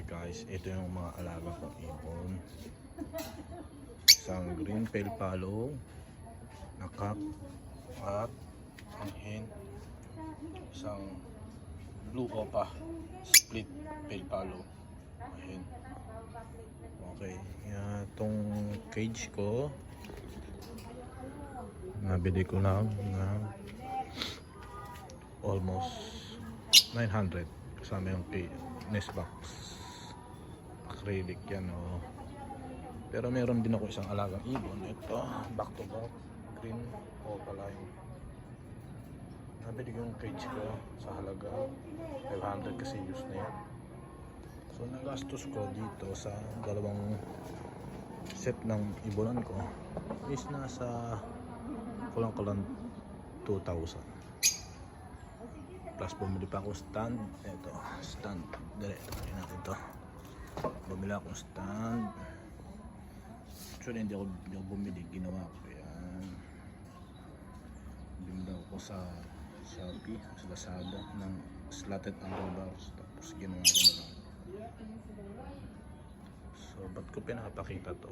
Okay guys, ito yung mga alaga kong ibon. Isang green pale palo, nakak at ang hen. Isang blue opa, split pale palo, hen. Okay, itong cage ko nabili ko lang na almost 900 kasama yung nest box. Acrylic yan, oh. Pero meron din ako isang alagang ibon. Ito, back to back green opaline. Nabili ko yung cage ko sa halaga 500 kasi use na yan. So nagastos ko dito sa dalawang set ng ibonan ko is nasa kulang-kulang 2,000. Plus bumili pa ako stand. Ito, stand. Diretso natin ito. Bumili ako stand. Actually hindi ako bumili, ginawa ko yan. Bumili ako sa Shopee, sa Lazada ng slotted angle bars. Tapos ginawa ko na lang. So ba't ko pinapakita to?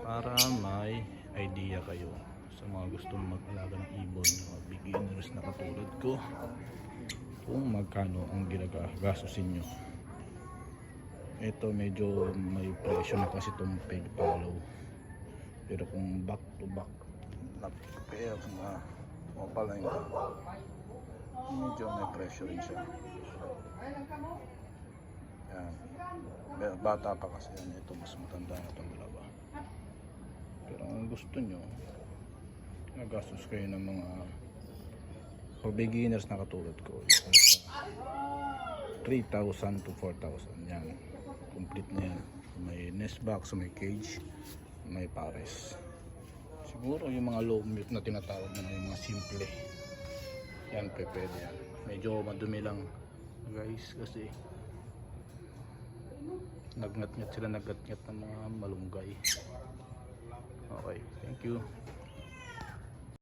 Para may idea kayo sa mga gustong mag-alaga ng ibon, mga beginners na katulad ko, kung magkano ang ginagastusin nyo. Ito medyo may presyo na kasi itong peg palo, pero kung back to back na pair na opaline, medyo may presyo rin siya. Yan. Bata pa kasi yan, ito mas matanda na itong dalawa. Pero kung gusto nyo, nagastos kayo ng mga for beginners na katulad ko, 3,000 to 4,000 yan, complete na yan. May nest box, may cage, may pares. Siguro yung mga low milk na tinatawag na yung mga simple yan, pwede yan. Medyo madumi lang guys kasi nagngat-ngat sila, nagngat-ngat ng mga malunggay. Okay, thank you.